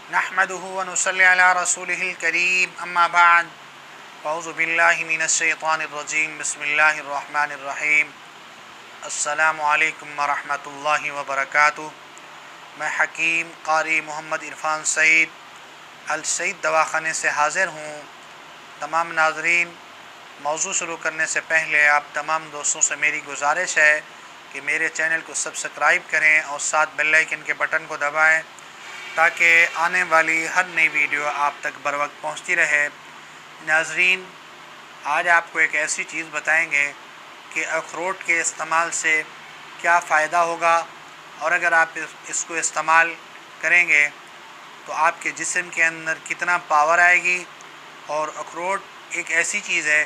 नहमदुहु व नुसल्ली अला रसूलिहिल करीम अम्मा बाद अऊज़ु बिल्लाहि मिनश शैतानिर रजीम बिस्मिल्लाहिर रहमानिर रहीम अस्सलामु अलैकुम व रहमतुल्लाहि व बरकातुहू। मैं हकीम कारी मोहम्मद इरफान सईद अल सईद दवाख़ाने से हाज़िर हूँ। तमाम नाज़रीन, मौज़ू शुरू करने से पहले आप तमाम दोस्तों से मेरी गुजारिश है कि मेरे चैनल को सब्सक्राइब करें और साथ बेल आइकन के बटन को दबाएं ताकि आने वाली हर नई वीडियो आप तक बर वक्त पहुँचती रहे। नाज़रीन, आज आपको एक ऐसी चीज़ बताएंगे कि अखरोट के इस्तेमाल से क्या फ़ायदा होगा, और अगर आप इसको इस्तेमाल करेंगे तो आपके जिस्म के अंदर कितना पावर आएगी। और अखरोट एक ऐसी चीज़ है,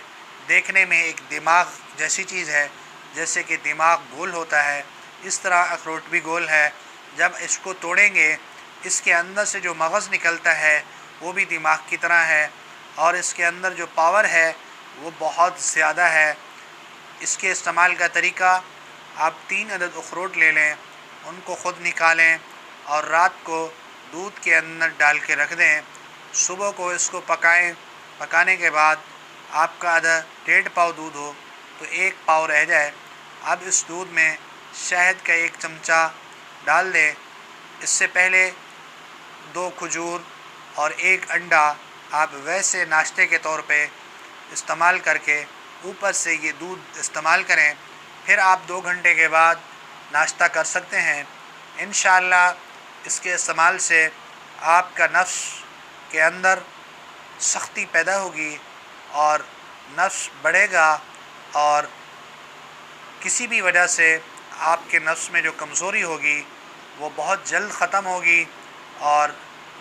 देखने में एक दिमाग जैसी चीज़ है, जैसे कि दिमाग गोल होता है, इस तरह अखरोट भी गोल है। जब इसको तोड़ेंगे, इसके अंदर से जो मग़ज़ निकलता है वो भी दिमाग की तरह है, और इसके अंदर जो पावर है वो बहुत ज़्यादा है। इसके इस्तेमाल का तरीका, आप 3 अदद अखरोट ले लें, उनको ख़ुद निकालें और रात को दूध के अंदर डाल के रख दें। सुबह को इसको पकाएं। पकाने के बाद आपका आधा 1.5 पाव दूध हो तो 1 पाव रह जाए। अब इस दूध में शहद का 1 चमचा डाल दें। इससे पहले 2 खजूर और 1 अंडा आप वैसे नाश्ते के तौर पे इस्तेमाल करके ऊपर से ये दूध इस्तेमाल करें। फिर आप 2 घंटे के बाद नाश्ता कर सकते हैं। इंशाअल्लाह इसके इस्तेमाल से आपका नफ्स के अंदर सख्ती पैदा होगी और नफ्स बढ़ेगा, और किसी भी वजह से आपके नफ्स में जो कमज़ोरी होगी वो बहुत जल्द ख़त्म होगी, और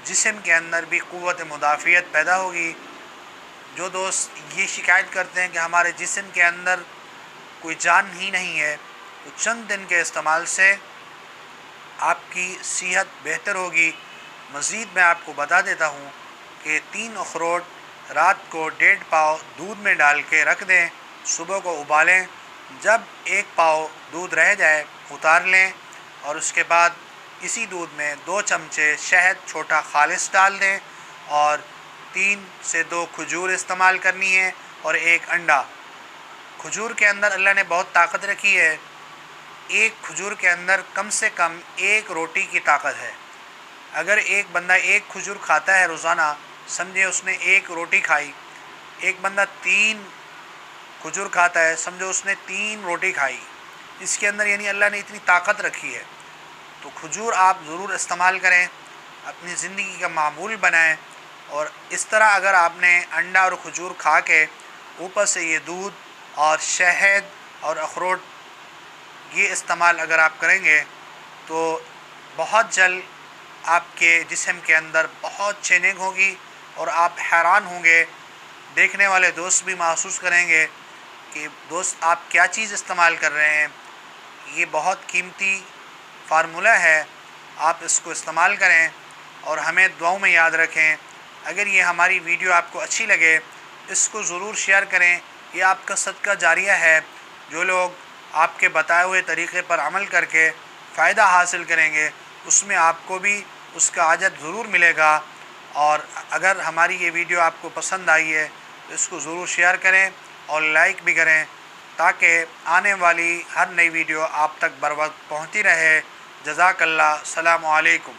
जिस्म के अंदर भी क़ुव्वत मुदाफ़ियत पैदा होगी। जो दोस्त ये शिकायत करते हैं कि हमारे जिस्म के अंदर कोई जान ही नहीं है, तो चंद दिन के इस्तेमाल से आपकी सेहत बेहतर होगी। मज़ीद मैं आपको बता देता हूँ कि 3 अखरोट रात को 1.5 पाव दूध में डाल के रख दें, सुबह को उबालें। जब 1 पाव दूध रह जाए उतार लें, और उसके बाद इसी दूध में 2 चमचे शहद छोटा खालिस डाल दें, और 3 से 2 खजूर इस्तेमाल करनी है और 1 अंडा। खजूर के अंदर अल्लाह ने बहुत ताकत रखी है। एक खजूर के अंदर कम से कम 1 रोटी की ताकत है। अगर एक बंदा 1 खजूर खाता है रोज़ाना, समझे उसने 1 रोटी खाई। एक बंदा 3 खजूर खाता है, समझो उसने 3 रोटी खाई। इसके अंदर यानी अल्लाह ने इतनी ताकत रखी है। तो खजूर आप ज़रूर इस्तेमाल करें, अपनी ज़िंदगी का मामूल बनाएं। और इस तरह अगर आपने अंडा और खजूर खा के ऊपर से ये दूध और शहद और अखरोट ये इस्तेमाल अगर आप करेंगे तो बहुत जल्द आपके जिस्म के अंदर बहुत चेंजिंग होगी, और आप हैरान होंगे। देखने वाले दोस्त भी महसूस करेंगे कि दोस्त आप क्या चीज़ इस्तेमाल कर रहे हैं। ये बहुत कीमती फार्मूला है, आप इसको इस्तेमाल करें और हमें दुआओं में याद रखें। अगर ये हमारी वीडियो आपको अच्छी लगे, इसको ज़रूर शेयर करें। ये आपका सदका जारिया है। जो लोग आपके बताए हुए तरीक़े पर अमल करके फ़ायदा हासिल करेंगे, उसमें आपको भी उसका अजर ज़रूर मिलेगा। और अगर हमारी ये वीडियो आपको पसंद आई है तो इसको ज़रूर शेयर करें और लाइक भी करें, ताकि आने वाली हर नई वीडियो आप तक बर वक्त पहुँचती रहे। जज़ाकल्लाह। अस्सलामु अलैकुम।